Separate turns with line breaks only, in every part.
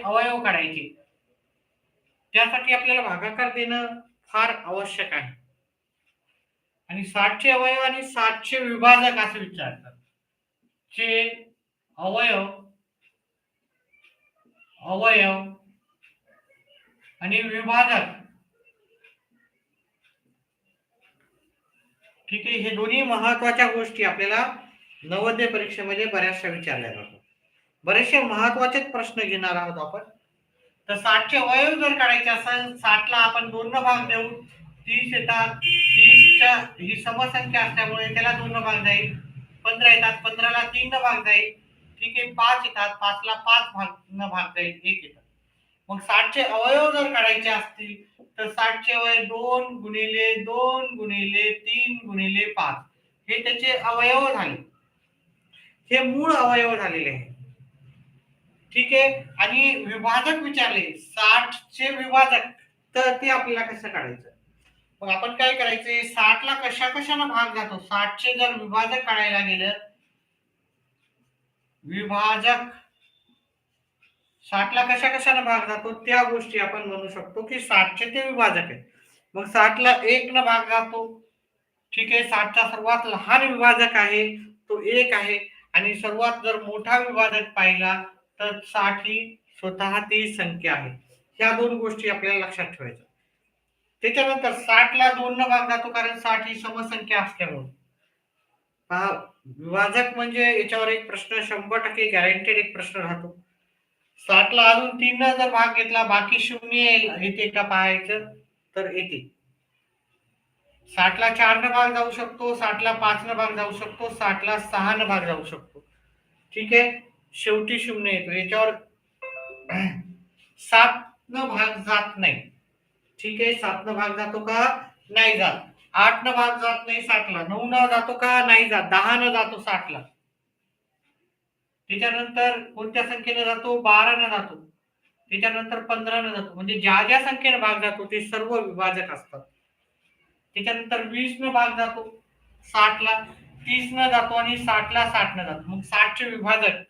अवयव काढायचे. त्यासाठी आपल्याला भागाकार देणं फार आवश्यक आहे. आणि 60चे अवयव आणि 60चे विभाजक असं विचारतात. चे अवयव अवयव आणि विभाजक, ठीक आहे, हे दोन्ही महत्वाच्या गोष्टी आपल्याला नवोदय परीक्षेमध्ये बऱ्याचशा विचारल्या जातात. बरेचसे महत्वाचे प्रश्न घेणार आहोत आपण. तर 60चे अवयव जर काढायचे असेल, 60ला आपण 2 भाग देऊ, 30 येतात, 30च्या ही समसंख्या असल्यामुळे त्याला 2 भाग जाईल, 15 येतात, 15ला 3 भाग जाईल, ठीक आहे, 5 येतात, 5ला 5 भाग जाईल, 1 येतात. मग 60चे अवयव जर काढायचे असतील तर 60चे अवयव 2 गुणिले 2 गुणिले 3 गुणिले 5 हे त्याचे अवयव झाले, हे मूळ अवयव झालेले आहे, ठीक आहे. आणि विभाजक विचारले 60चे विभाजक, तर ते आपल्याला कसं काढायचं. मग आपण काय करायचे, 60ला कशा कशाने भाग जातो, 60चे जर विभाजक काढायला गेलं, विभाजक 60ला कशा कशाने भाग जातो त्या गोष्टी आपण म्हणू शकतो की 60चे ते विभाजक आहे. मग 60ला 1 न भाग जातो, ठीक आहे, 60चा सर्वात लहान विभाजक आहे तो 1 आहे. आणि सर्वात जर मोठा विभाजक पाहिला तर 60 ही स्वतः ती संख्या आहे. ह्या दोन गोष्टी आपल्याला लक्षात ठेवायच्या. त्याच्यानंतर 60ला 2 न भाग जातो, कारण 60 ही समसंख्या असल्यामुळे. पहा, विभाजक म्हणजे याच्यावर एक प्रश्न 100% गॅरंटेड एक प्रश्न राहतो. 60ला अजून 3 न जर भाग घेतला, बाकी 0 येते का पाहायचं, तर येते. 60ला 4 न भाग जाऊ शकतो, 60ला 5 न भाग जाऊ शकतो, 60ला 6 न भाग जाऊ शकतो, ठीक आहे, शेवटी 0 येतो. याच्यावर 7 न भाग जात नाही, ठीक आहे, 7 न भाग जातो का, नाही जात. 8 न भाग जात नाही 60ला, 9 न जातो का, नाही जात. 10 न जातो 60ला. त्याच्यानंतर कोणत्या संख्येने जातो, 12 न जातो. त्याच्यानंतर 15 न जातो. म्हणजे ज्या ज्या संख्येने भाग जातो ते सर्व विभाजक असतात. त्याच्यानंतर 20 न भाग जातो 60ला, 30 न जातो आणि 60ला 60 न जातो. मग 60चे विभाजक.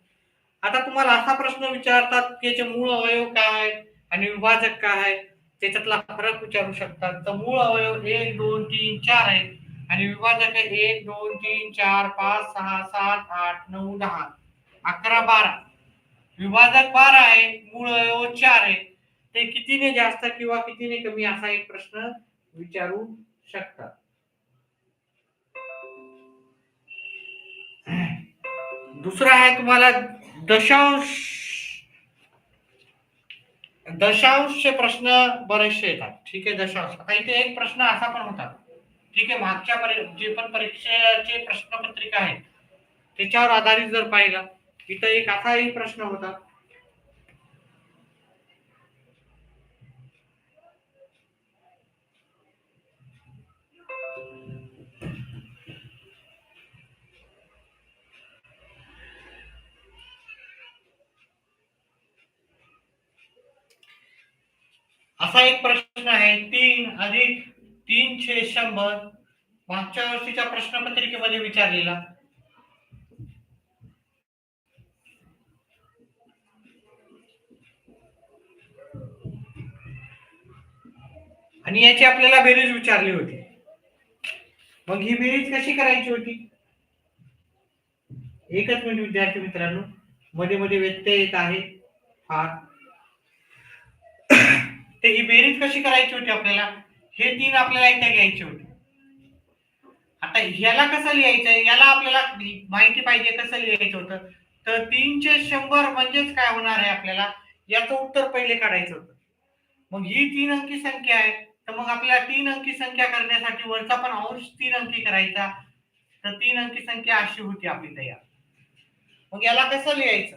आता तुम्हाला असा प्रश्न विचारतात की याचे मूळ अवयव काय आणि विभाजक काय आहे, त्याच्यातला फरक विचारू शकतात. तर मूळ अवयव 1 2 3 4 आहेत आणि विभाजक आहे 1 2 3 4 5 6 7 8 9 10 11 12. विभाजक 12 आहे, मूळ अवयव 4 आहे. ते कितीने जास्त किंवा कितीने कमी असा एक प्रश्न विचारू शकतात. दुसरा आहे तुम्हाला दशांश. दशांशचे प्रश्न बरेचसे येतात, ठीक आहे. दशांश, आता इथे एक प्रश्न असा पण होता, ठीक आहे, मागच्या जे पण परीक्षेचे प्रश्नपत्रिका आहे त्याच्यावर आधारित जर पाहिला, इथं एक असाही प्रश्न होता, असा एक प्रश्न आहे, 3 अधिक 3/100 मागच्या वर्षीच्या प्रश्नपत्रिकेमध्ये विचारलेला. आणि याची आपल्याला बेरीज विचारली होती. मग ही बेरीज कशी करायची होती, एकच मिनिट विद्यार्थी मित्रांनो, मध्ये मध्ये व्यत्यय येत आहे फार. तर ही बेरीज कशी करायची होती आपल्याला, हे 3 आपल्याला इथे घ्यायचे होते. आता ह्याला कसं लिहायचं, याला आपल्याला माहिती पाहिजे कसं लिहायचं होतं. तर 3/100 म्हणजेच काय होणार आहे, आपल्याला याचं उत्तर पहिले काढायचं होतं. मग ही 3 अंकी संख्या आहे, तर मग आपल्याला 3 अंकी संख्या करण्यासाठी वरचा पण अंश 3 अंकी करायचा. तर 3 अंकी संख्या अशी होती आपली तयार. मग याला कसं लिहायचं,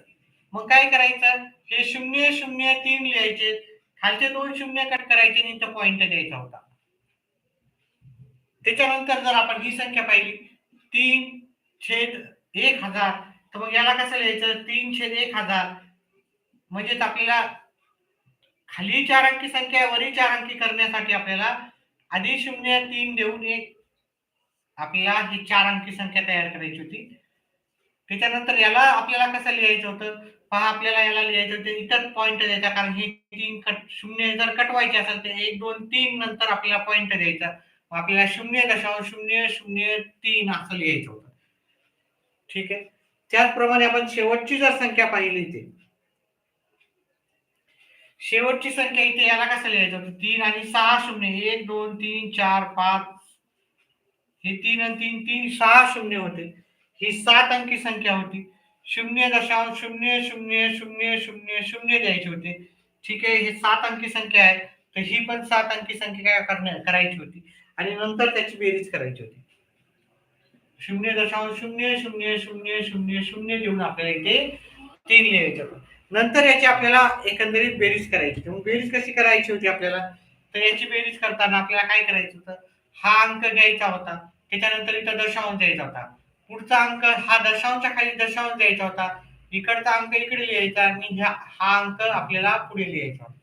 मग काय करायचं, हे 0 0 3 लिहायचे, खालचे 2 शून्य कट करायचे आणि इथं पॉइंट द्यायचा होता. त्याच्यानंतर जर आपण ही संख्या पाहिली 3/1000, तर मग याला कसं लिहायचं, 3/1000. म्हणजेच आपल्याला खाली 4 अंकी संख्या वरी 4 अंकी करण्यासाठी आपल्याला आधी 0 3 देऊन एक आपल्याला ही 4 अंकी संख्या तयार करायची होती. त्याच्यानंतर याला आपल्याला कसं लिहायचं होतं पहा, आपल्याला याला लिहायचं होतं इथं पॉईंट द्यायचा, कारण हे 3 शून्य जर कटवायचे असेल तर 1 2 3 नंतर आपल्याला पॉईंट द्यायचा. मग आपल्याला 0.003 असं लिहायचं होतं. ठीक आहे. त्याचप्रमाणे आपण शेवटची जर संख्या पाहिली ते शेवटची संख्या इथे याला कसं लिहायचं होतं 3 आणि 6 शून्य 1 2 3 4 5 हे 3 आणि 3 3 6 शून्य होते. ही 7 अंकी संख्या होती. 0.000000 द्यायचे होते. ठीक आहे. हे 7 अंकी संख्या आहे. तर ही पण 7 अंकी संख्या काय करायची होती आणि नंतर त्याची बेरीज करायची होती. 0.000000 देऊन आपल्याला इथे 3 लिहायचं होतं. नंतर याची आपल्याला एकंदरीत बेरीज करायची. मग बेरीज कशी करायची होती आपल्याला? तर याची बेरीज करताना आपल्याला काय करायचं होतं? हा अंक घ्यायचा होता. त्याच्यानंतर इथं दशांश द्यायचा होता. पुढचा अंक हा दशांशच्या खाली दशांश द्यायचा होता. इकडचा अंक इकडे लिहायचा आणि हा अंक आपल्याला पुढे लिहायचा होता.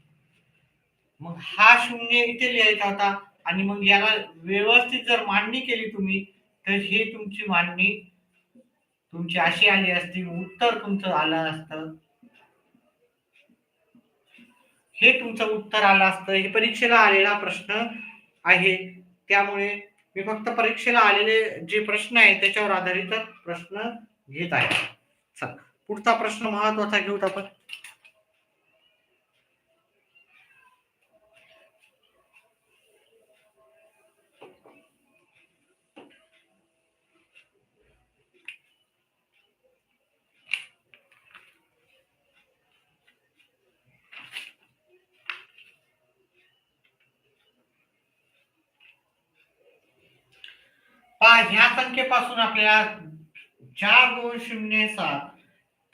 मग हा शून्य इथे लिहायचा होता आणि मग याला व्यवस्थित जर मांडणी केली तुम्ही तर हे तुमची मांडणी तुमची अशी आली असती, उत्तर तुमचं आलं असतं. हे तुमचं उत्तर आलं असतं. हे परीक्षेला आलेला प्रश्न आहे. त्यामुळे मी फक्त परीक्षेला आलेले जे प्रश्न आहेत त्याच्यावर आधारित प्रश्न घेत आहे. चला, पुढचा प्रश्न महत्वाचा घेऊत आपण. पहा, ह्या संख्येपासून आपल्याला 4207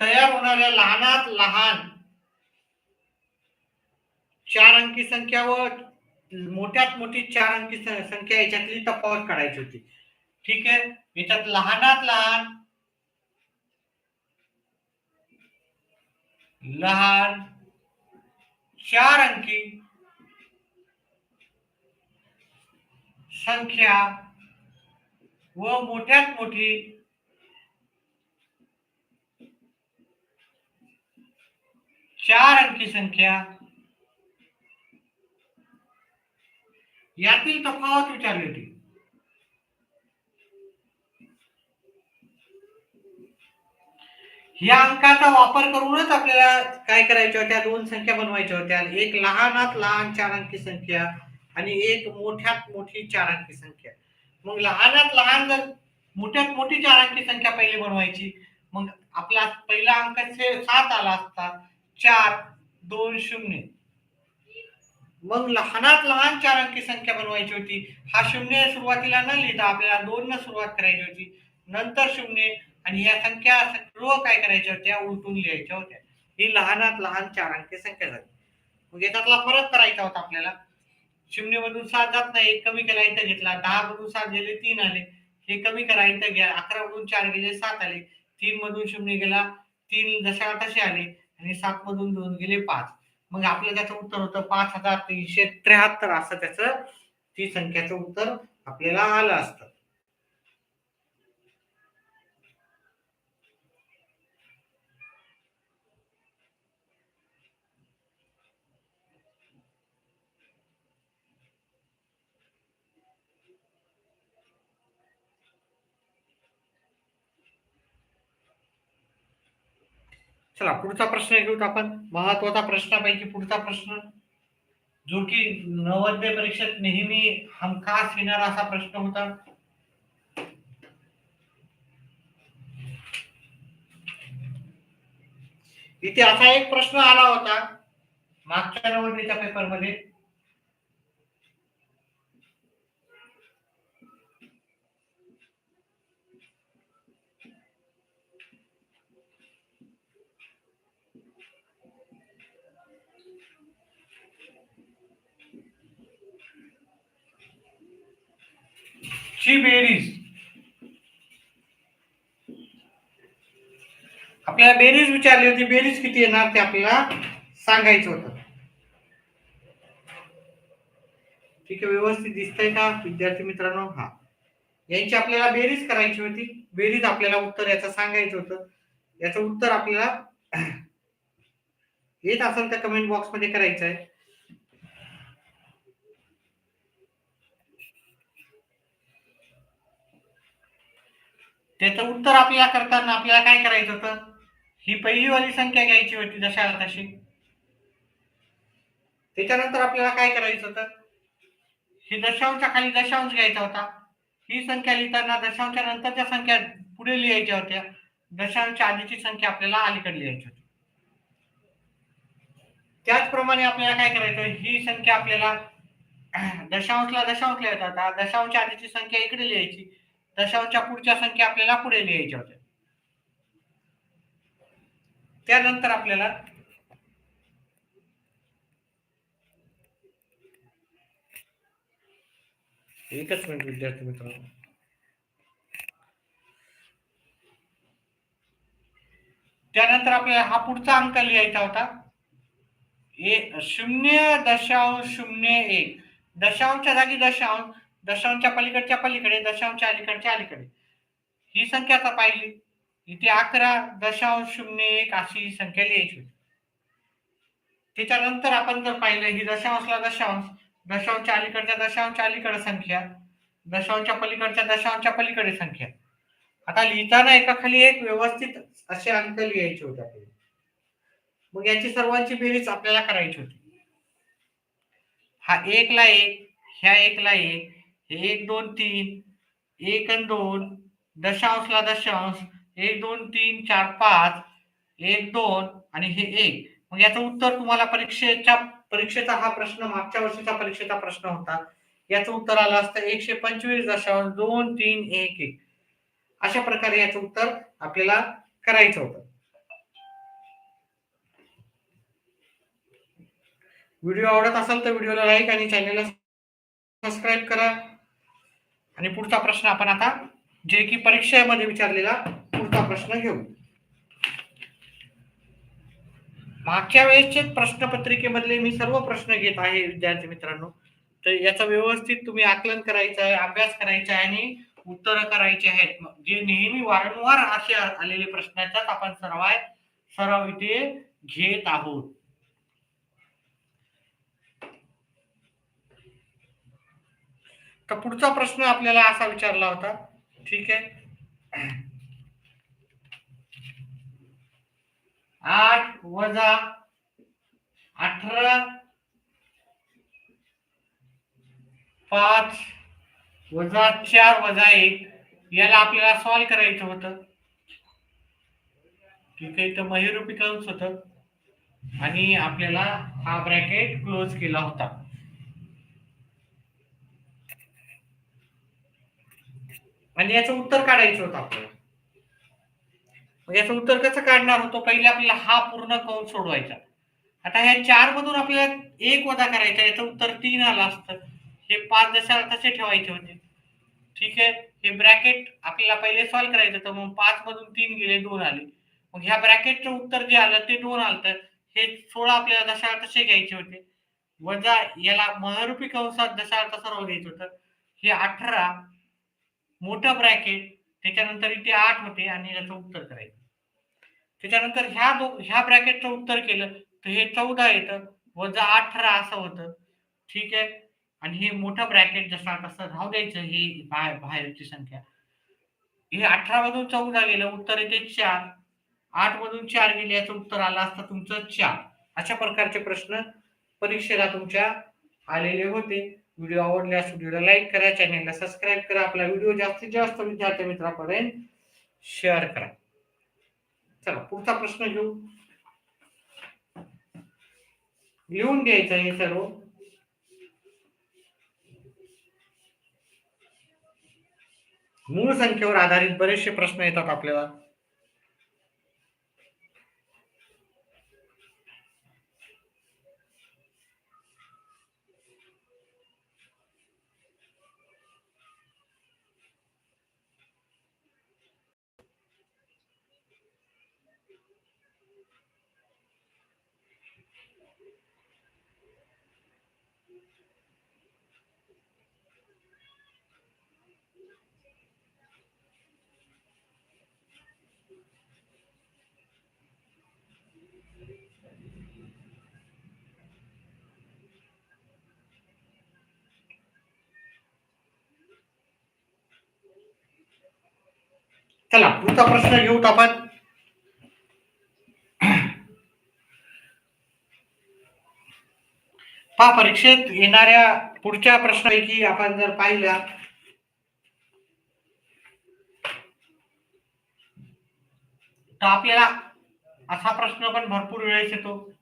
तयार होणाऱ्या लहानात लहान 4 अंकी संख्या व मोठ्यात मोठी 4 अंकी संख्या याच्यातली तफावत काढायची होती. ठीक आहे. याच्यात लहानात लहान 4 अंकी संख्या व मोठ्यात मोठी 4 अंकी संख्या यातील तफावत विचारली होती. या अंकाचा वापर करूनच आपल्याला काय करायच्या होत्या? दोन संख्या बनवायच्या होत्या. एक लहानात लहान 4 अंकी संख्या आणि एक मोठ्यात मोठी 4 अंकी संख्या. मग लहानात लहान जर मोठ्यात मोठी 4 अंकी संख्या पहिली बनवायची, मग आपला पहिला अंक 7 आला असता. 4 2 0. मग लहानात लहान 4 अंकी संख्या बनवायची होती. हा शून्य सुरुवातीला न लिहिता आपल्याला 2 न सुरुवात करायची होती. नंतर शून्य आणि या संख्या सर्व काय करायच्या होत्या? उलटून लिहायच्या होत्या. ही लहानात लहान 4 अंकी संख्या झाली. मग याच्यातला फरक करायचा होता आपल्याला. 0 मधून 7 जात नाही, एक कमी केला इथं घेतला. 10 मधून 7 गेले 3 आले. हे कमी करा इथं घ्या. 11 मधून 4 गेले 7 आले. 3 मधून 0 गेला 3 जशा तसे आले आणि 7 मधून 2 गेले 5. मग आपलं त्याचं उत्तर होतं 5373 असं त्याचं ती संख्याचं उत्तर आपल्याला आलं असतं. चला, पुढचा प्रश्न घेऊत आपण. महत्वाचा प्रश्नापैकी पुढचा प्रश्न, जो की नवोदय परीक्षेत नेहमी हमखास येणारा असा प्रश्न होता. इथे असा एक प्रश्न आला होता मागच्या नवोदयच्या पेपरमध्ये. ची बेरीज, आपल्याला बेरीज विचारली होती. बेरीज किती येणार ते आपल्याला सांगायचं होतं. ठीक आहे. व्यवस्थित दिसतंय का विद्यार्थी मित्रांनो? हा, यांची आपल्याला बेरीज करायची होती. बेरीज आपल्याला उत्तर याचं सांगायचं होतं. याचं उत्तर आपल्याला येत असेल तर कमेंट बॉक्समध्ये करायचं आहे. त्याचं उत्तर आपल्याला करताना आपल्याला काय करायचं होतं, ही पहिली वाली संख्या घ्यायची होती दशाला तशी. त्याच्यानंतर आपल्याला काय करायचं होतं, ही दशांशच्या खाली दशांश घ्यायचा होता. ही संख्या लिहिताना दशांशच्या नंतरच्या संख्या पुढे लिहायच्या होत्या. दशांशच्या आधीची संख्या आपल्याला अलीकडे लिहायची होती. त्याचप्रमाणे आपल्याला काय करायचं, ही संख्या आपल्याला दशांशला दशांश लिहायचा होता. दशांशच्या आधीची संख्या इकडे लिहायची. दशांशच्या पुढच्या संख्या आपल्याला पुढे लिहायच्या होत्या. त्यानंतर आपल्याला एकच मिनिट विद्यार्थी मित्रांनो, त्यानंतर आपल्याला हा पुढचा अंक लिहायचा होता 0.001. दशांशच्या जागी दशांश, दशांशच्या पलीकडच्या पलीकडे, दशांशच्या अलीकडच्या अलीकडे ही संख्या आता पाहिली. इथे 11.01 अशी ही संख्या लिहायची होती. त्याच्यानंतर आपण जर पाहिलं, ही दशांशला दशांश, दशांशच्या अलीकडच्या दशांशच्या अलीकडे संख्या, दशांशच्या पलीकडच्या दशांशच्या पलीकडे संख्या. आता लिहिताना एका खाली एक व्यवस्थित असे अंक लिहायचे होते आपल्याला. मग याची सर्वांची बेरीज आपल्याला करायची होती. हा 1 ला 1, ह्या 1 ला 1, हे 1 2 3, 1 आणि 2, दशांशला दशांश, 1 2 3 4 5, 1 2 आणि हे 1. मग याचं उत्तर तुम्हाला परीक्षेचा हा प्रश्न मागच्या वर्षीचा परीक्षेचा प्रश्न होता. याचं उत्तर आलं असतं 125.2311. अशा प्रकारे याचं उत्तर आपल्याला करायचं होतं. व्हिडिओ आवडत असेल तर व्हिडिओला लाईक आणि चॅनलला सबस्क्राईब करा. आणि पुढचा प्रश्न आपण आता जे की परीक्षेमध्ये विचारलेला पुढचा प्रश्न घेऊ. मागच्या वेळेसचे प्रश्नपत्रिकेमधले मी सर्व प्रश्न घेत आहे विद्यार्थी मित्रांनो. तर याचं व्यवस्थित तुम्ही आकलन करायचं आहे, अभ्यास करायचा आहे आणि उत्तर करायची आहेत. जे नेहमी वारंवार असे आलेले प्रश्नाचाच आपण सराव इथे घेत आहोत. तर पुढचा प्रश्न आपल्याला असा विचारला होता, ठीक आहे, 8 वजा 18 5 वजा 4 वजा 1 याला आपल्याला सॉल्व करायचं होतं. ठीक आहे, तर महिरूपी कंस होतं आणि आपल्याला हा ब्रॅकेट क्लोज केला होता. आणि याचं उत्तर काढायचं होतं आपल्याला. याचं उत्तर कसं काढणार होतो, पहिले आपल्याला हा पूर्ण कंस सोडवायचा. आता ह्या 4 मधून आपल्याला 1 वजा करायचा, याचं उत्तर 3 आलं असतं. हे 5 दशाला तसे ठेवायचे होते. ठीक आहे, हे ब्रॅकेट आपल्याला पहिले सॉल्व करायचं होतं. मग 5 मधून 3 गेले, 2 आले. मग ह्या ब्रॅकेटचं उत्तर जे आलं ते 2 आलं. हे 16 आपल्याला दशाला तसे घ्यायचे होते. वजा याला महरूपी कंसात दशाला तसं घ्यायचं होतं. हे 18 मोठं ब्रॅकेट, त्याच्यानंतर इथे 8 होते आणि याचं उत्तर करायचं. त्याच्यानंतर ह्या ब्रॅकेटचं उत्तर केलं तर हे 14 येतं, वजा 18 असं होतं. ठीक आहे, आणि हे मोठं ब्रॅकेट जसं तसं राहू द्यायचं. ही बाहेरची संख्या, हे 18 मधून 14 गेलं, उत्तर येते 4. 8 मधून 4 गेले, याचं उत्तर आलं असतं तुमचं 4. अशा प्रकारचे प्रश्न परीक्षेला तुमच्या आलेले होते. व्हिडिओ आवडल्यास व्हिडिओला लाईक करा, चॅनलला सबस्क्राईब करा, आपला व्हिडिओ जास्तीत जास्त विद्यार्थी मित्रांपर्यंत शेअर करा. चला पुढचा प्रश्न घेऊ. लिहून घ्यायचं हे सर्व. मूळ संख्येवर आधारित बरेचसे प्रश्न येतात आपल्याला. चला पुढचा प्रश्न घेऊत आपण. पहा, परीक्षेत येणाऱ्या पुढच्या प्रश्नापैकी आपण जर पाहिल्या तर आपल्याला असा प्रश्न पण भरपूर वेळेस येतो.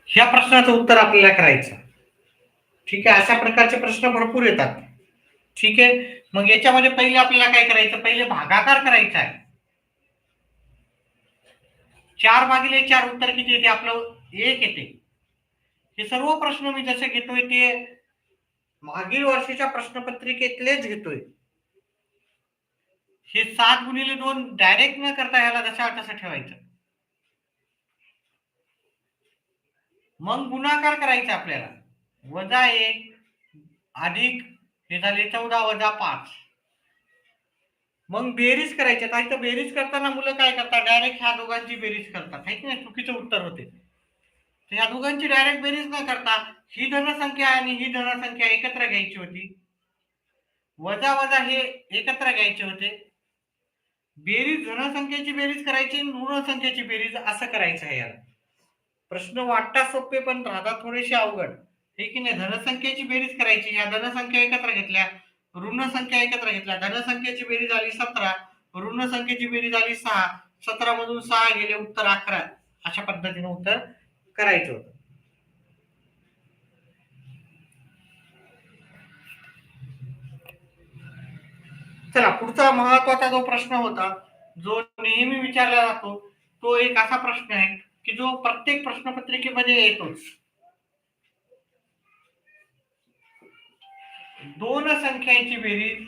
ह्या प्रश्नाचं उत्तर आपल्याला करायचं. ठीक आहे, अशा प्रकारचे प्रश्न भरपूर येतात. ठीक आहे, मग याच्यामध्ये पहिले आपल्याला काय करायचं, पहिले भागाकार करायचा आहे. 4/4 उत्तर किती येते आपलं, 1 येते. हे सर्व प्रश्न मी जसे घेतोय ते मागील वर्षीच्या प्रश्नपत्रिकेतलेच घेतोय. हे 7x2 डायरेक्ट न करता ह्याला जशा तसं ठेवायचं. मग गुणाकार करायचा आपल्याला. -1 अधिक हे झाले 14 - 5. मग बेरीज करायची. आता इथं बेरीज करताना मुलं काय करतात, डायरेक्ट ह्या दोघांची बेरीज करतात, है की नाही, चुकीचं उत्तर होते. तर ह्या दोघांची डायरेक्ट बेरीज न करता ही धनसंख्या आणि ही धनसंख्या एकत्र घ्यायची होती, वजा वजा हे एकत्र घ्यायचे होते. बेरीज धनसंख्येची बेरीज करायची, ऋण संख्येची बेरीज असं करायचं आहे. याला प्रश्न वाटतात सोपे पण राहतात थोडेसे अवघड, हे की नाही. धनसंख्येची बेरीज करायची, ह्या धनसंख्या एकत्र घेतल्या, ऋण संख्या एकत्र घेतल्या, धनसंख्येची बेरीज आली 17, ऋण संख्येची बेरीज आली 6, 17 मधून 6 गेले, उत्तर 11. अशा पद्धतीने उत्तर करायचं होतं. चला पुढचा महत्वाचा जो प्रश्न होता, जो नेहमी विचारला जातो, तो एक असा प्रश्न आहे की जो प्रत्येक प्रश्नपत्रिकेमध्ये येतोच. दोन संख्यांची बेरीज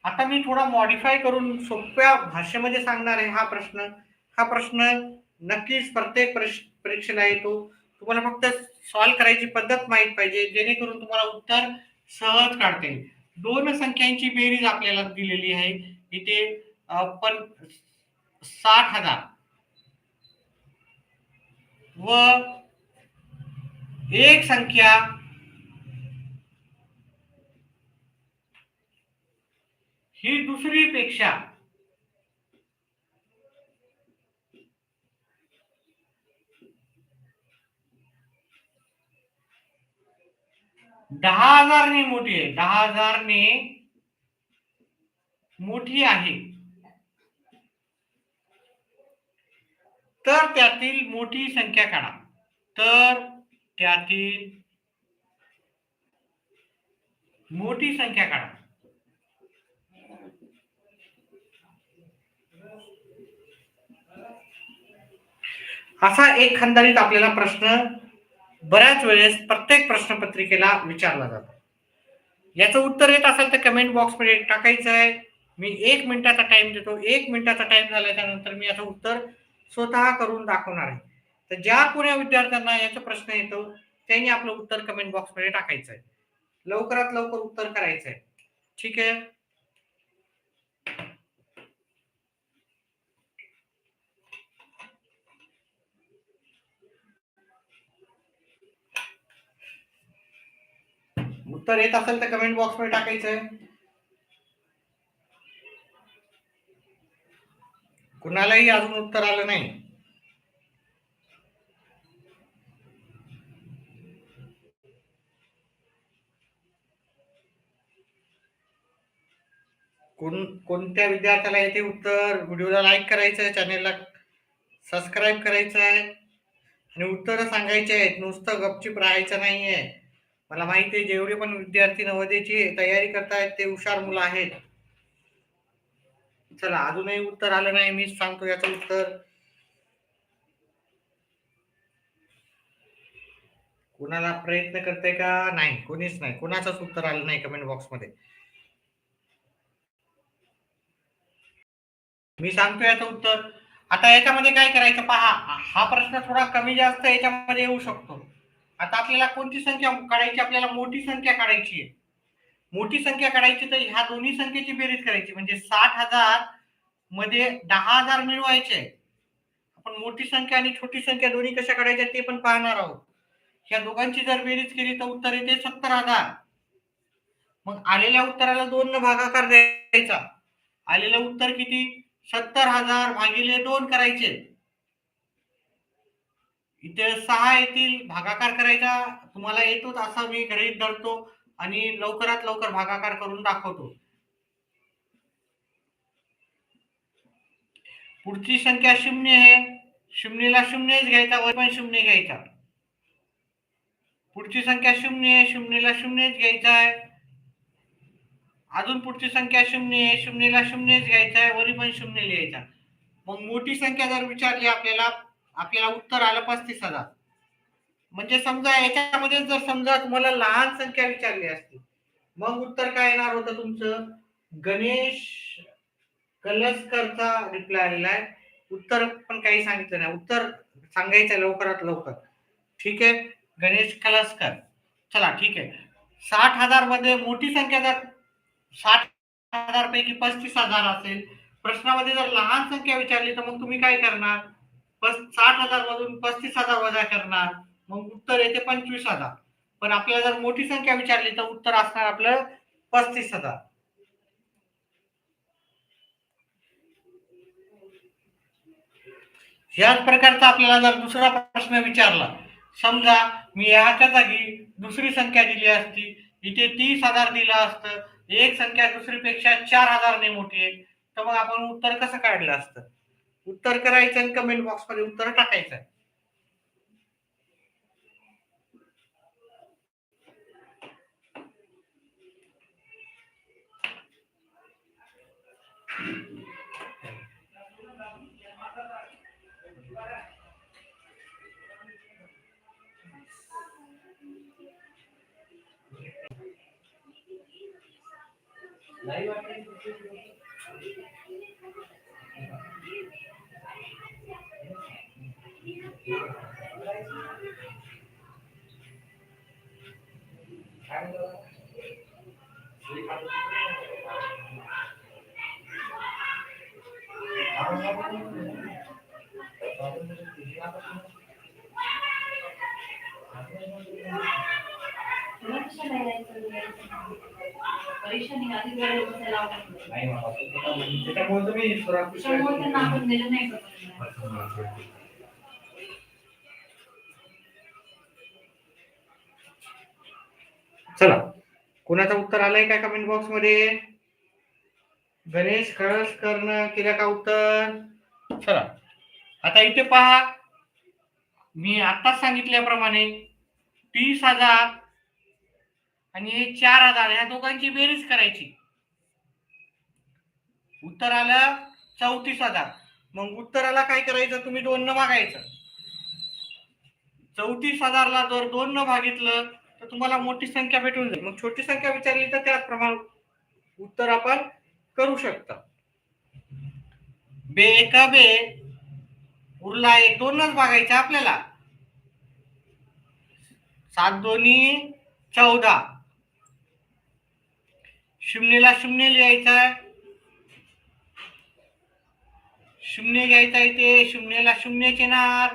आता मी थोडा मॉडिफाय करून सोप्या भाषेमध्ये सांगणार आहे. हा प्रश्न नक्कीच प्रत्येक परीक्षेला येतो. तुम्हाला फक्त सॉल्व्ह करायची पद्धत माहित पाहिजे, जेणेकरून तुम्हाला उत्तर सहज काढता येईल. दोन संख्यांची बेरीज आपल्याला दिलेली आहे इथे, पण 60,000 व एक संख्या ही दुसरी पेक्षा 10,000 ने मोठी आहे, 10,000 ने मोठी आहे, तर त्यातील मोठी संख्या काढा. तर त्यातील मोठी संख्या काढा. असा एक खंडारीत आपल्याला प्रश्न बऱ्याच वेळेस प्रत्येक प्रश्नपत्रिकेला विचारला जातो. याचं उत्तर येत असेल तर कमेंट बॉक्समध्ये टाकायचं आहे. मी 1 मिनिटाचा टाइम देतो. 1 मिनिटाचा टाइम झाल्याच्या नंतर मी याचं उत्तर स्वतः करून दाखवणार आहे. तर ज्या कोण्या विद्यार्थ्यांना याचा प्रश्न येतो त्यांनी आपलं उत्तर कमेंट बॉक्समध्ये टाकायचं आहे. लवकरात लवकर उत्तर करायचं आहे. ठीक आहे. उत्तर येत असेल तर कमेंट बॉक्समध्ये टाकायचं आहे. कुणालाही अजून उत्तर आलं नाही. कोणत्या विद्यार्थ्याला येते उत्तर, व्हिडिओला लाईक करायचं, चॅनेलला सबस्क्राईब करायचं आहे आणि उत्तर सांगायचे आहेत. नुसतं गपचिप राहायचं नाहीये. मला माहिती आहे जेवढे पण विद्यार्थी नवोदयची तयारी करतायत ते हुशार मुलं आहेत. चला अजूनही उत्तर आलं नाही, मीच सांगतो याचं उत्तर. कुणाला प्रयत्न करते का नाही, कोणीच नाही, कोणाचंच उत्तर आलं नाही कमेंट बॉक्समध्ये. मी सांगतो याचं उत्तर. आता याच्यामध्ये काय करायचं पहा, हा प्रश्न थोडा कमी जास्त याच्यामध्ये येऊ शकतो. आता आपल्याला कोणती संख्या काढायची, आपल्याला मोठी संख्या काढायची आहे. मोठी संख्या काढायची तर ह्या दोन्ही संख्येची बेरीज करायची, म्हणजे 60,000 मध्ये 10,000 मिळवायचे. आपण मोठी संख्या आणि छोटी संख्या दोन्ही कशा काढायच्या ते पण पाहणार आहोत. ह्या दोघांची जर बेरीज केली तर उत्तर येते 70,000. मग आलेल्या उत्तराला 2 न भागाकार द्यायचा. आलेलं उत्तर किती? 70,000 भागिले 2 करायचे. इथे 6 येतील, भागाकार करायचा तुम्हाला येतोच असं मी गृहीत धरतो आणि लवकरात लवकर भागाकार करून दाखवतो. पुढची संख्या 0 आहे. 0ला 0च घ्यायचा, वर पण 0 घ्यायचा. पुढची संख्या 0 आहे. 0ला 0च घ्यायचा आहे. अजून पुढची संख्या 0 आहे. 0ला 0च घ्यायचा आहे, वरी पण 0 लिहायचा. मग मोठी संख्या जर विचारली आपल्याला उत्तर आलं 35,000. म्हणजे समजा याच्यामध्ये जर समजा तुम्हाला लहान संख्या विचारली असती, मग उत्तर काय येणार होतं तुमचं? गणेश कलसकरचा रिप्लाय आलेला आहे. उत्तर पण काही सांगितलं नाही, उत्तर सांगायचं लवकरात लवकर. ठीक आहे, गणेश कलसकर. चला ठीक आहे. 60,000 मध्ये मोठी संख्या जर 60,000 पैकी 35,000 असेल, प्रश्नामध्ये जर लहान संख्या विचारली तर मग तुम्ही काय करणार? 60,000 मधून 35,000 वजा करणार, मग उत्तर येते 25,000. पण आपल्याला जर मोठी संख्या विचारली तर उत्तर असणार आपलं 35,000. याच प्रकारचा आपल्याला जर दुसरा प्रश्न विचारला, समजा मी ह्याच्या जागी दुसरी संख्या दिली असती, इथे 30,000 दिलं असतं, एक संख्या दुसरीपेक्षा 4,000 ने मोठी आहे, तर मग आपण उत्तर कसं काढलं असतं? उत्तर करायचं आणि कमेंट बॉक्स मध्ये उत्तर टाकायचं. चला, कोणाचं उत्तर आलंय का कमेंट बॉक्स मध्ये? गणेश कळसकरनं केलं का उत्तर? चला, आता इथे पहा, मी आता सांगितल्याप्रमाणे 30,000 आणि 4,000 या दोघांची बेरीज करायची. उत्तर आलं 34,000. मग उत्तराला काय करायचं? तुम्ही 2 न भागायचं. 34,000 ला जर 2 न भागितलं तर तुम्हाला मोठी संख्या भेटून जाईल. मग छोटी संख्या विचारली तर त्याचप्रमाणे उत्तर आपण करू शकता. बे एका बे उरला एक, 2नच भागायचा आपल्याला. 7 दोन्ही 14. 0ला 0 लिहायचा, 0 घ्यायचा इथे, 0ला 0च येणार.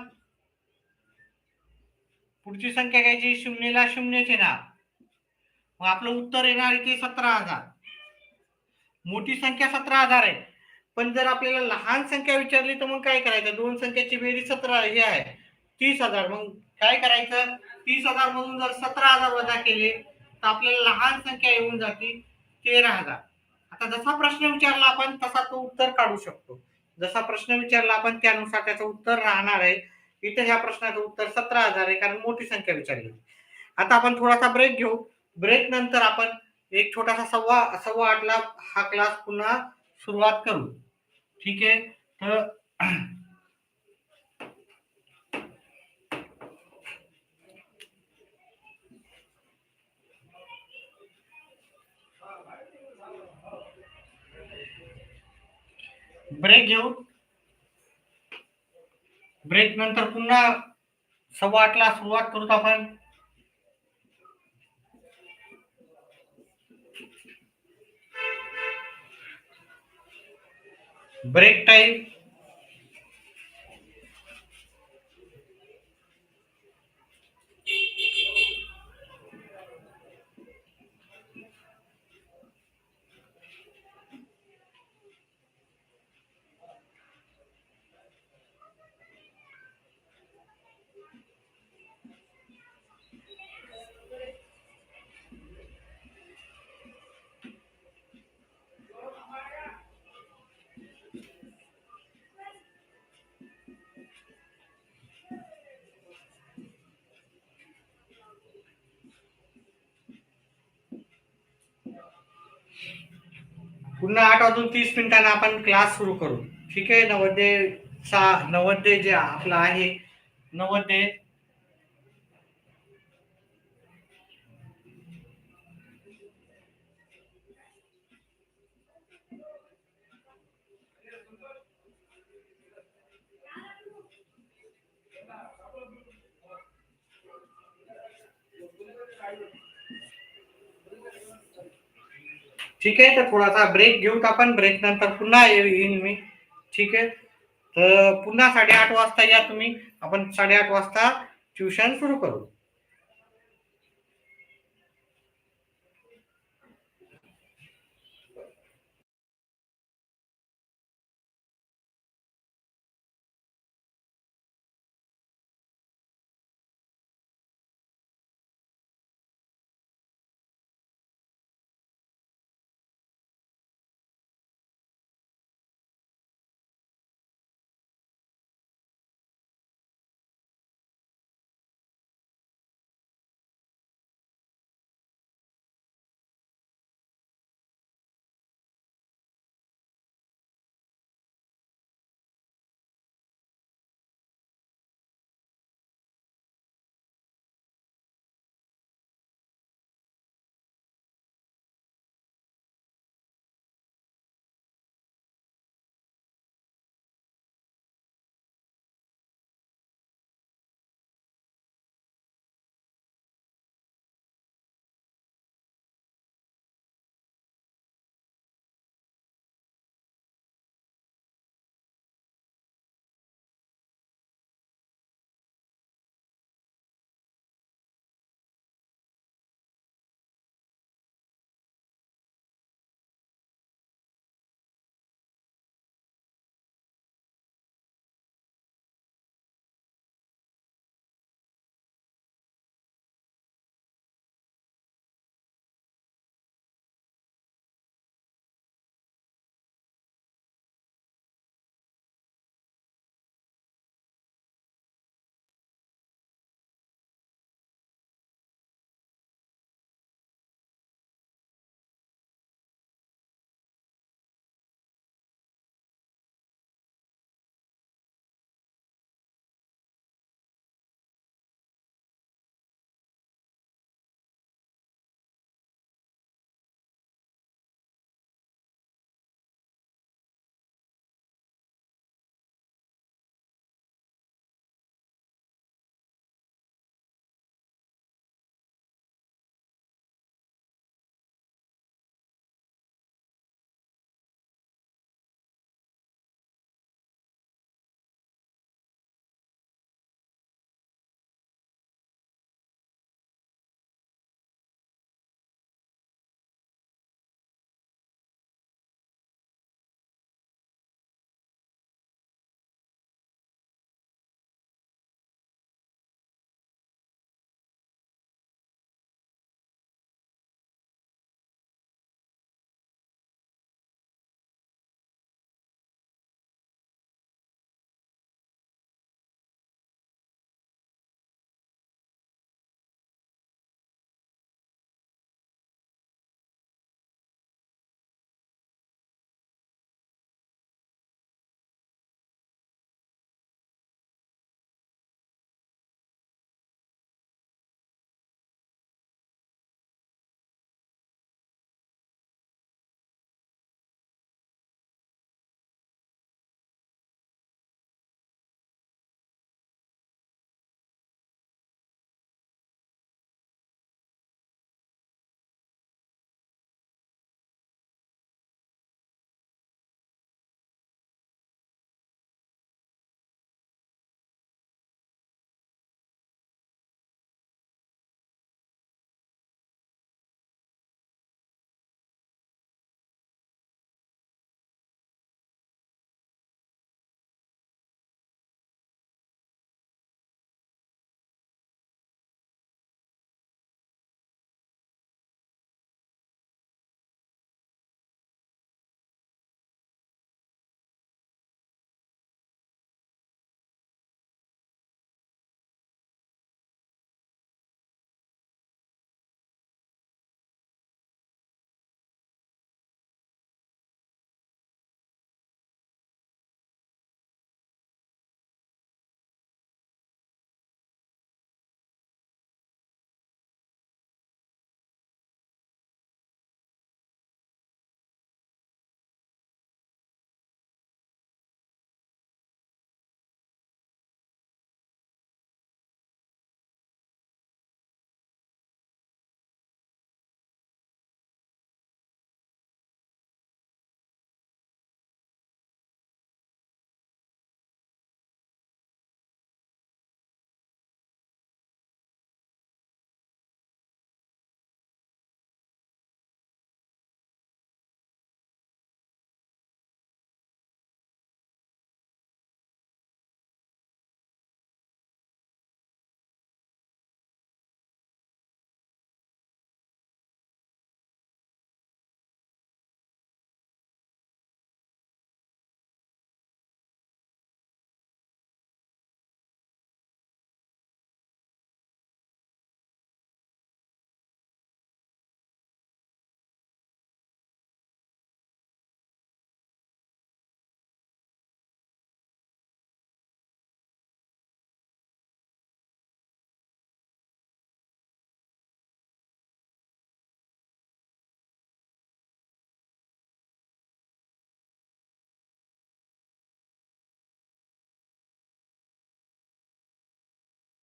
पुढची संख्या घ्यायची, 0ला 0च येणार. मग आपलं उत्तर येणार इथे 17,000. मोठी संख्या 17,000 आहे. पण जर आपल्याला लहान संख्या विचारली तर मग काय करायचं? दोन संख्याची बेरीज 17 हे आहे 30,000. मग काय करायचं? 30,000 मधून जर 17,000 वजा केले तर आपल्याला लहान संख्या येऊन जाते 13,000. आता जसा प्रश्न विचारला आपण तसा तो उत्तर काढू शकतो. जसा प्रश्न विचारला आपण त्यानुसार त्याचं उत्तर राहणार आहे. इथे ह्या प्रश्नाचं उत्तर 17,000 आहे, कारण मोठी संख्या विचारली. आता आपण थोडासा ब्रेक घेऊ. ब्रेक नंतर आपण एक छोटासा 8:15 हा क्लास पुन्हा सुरुवात करू. ठीक आहे, तर ब्रेक घेऊ. ब्रेक नंतर पुन्हा 8:15 सुरुवात करू आपण. Break time. पुन्हा 8:30 आपण क्लास सुरू करू. ठीक आहे. नवोदय जे आपलं आहे नवोदय ठीक आहे. तर थोडासा ब्रेक घेऊ आपण. ब्रेक नंतर पुन्हा येईन मी. ठीक आहे. तर पुन्हा 8:30 वाजता या तुम्ही. आपण 8:30 वाजता ट्युशन सुरू करू.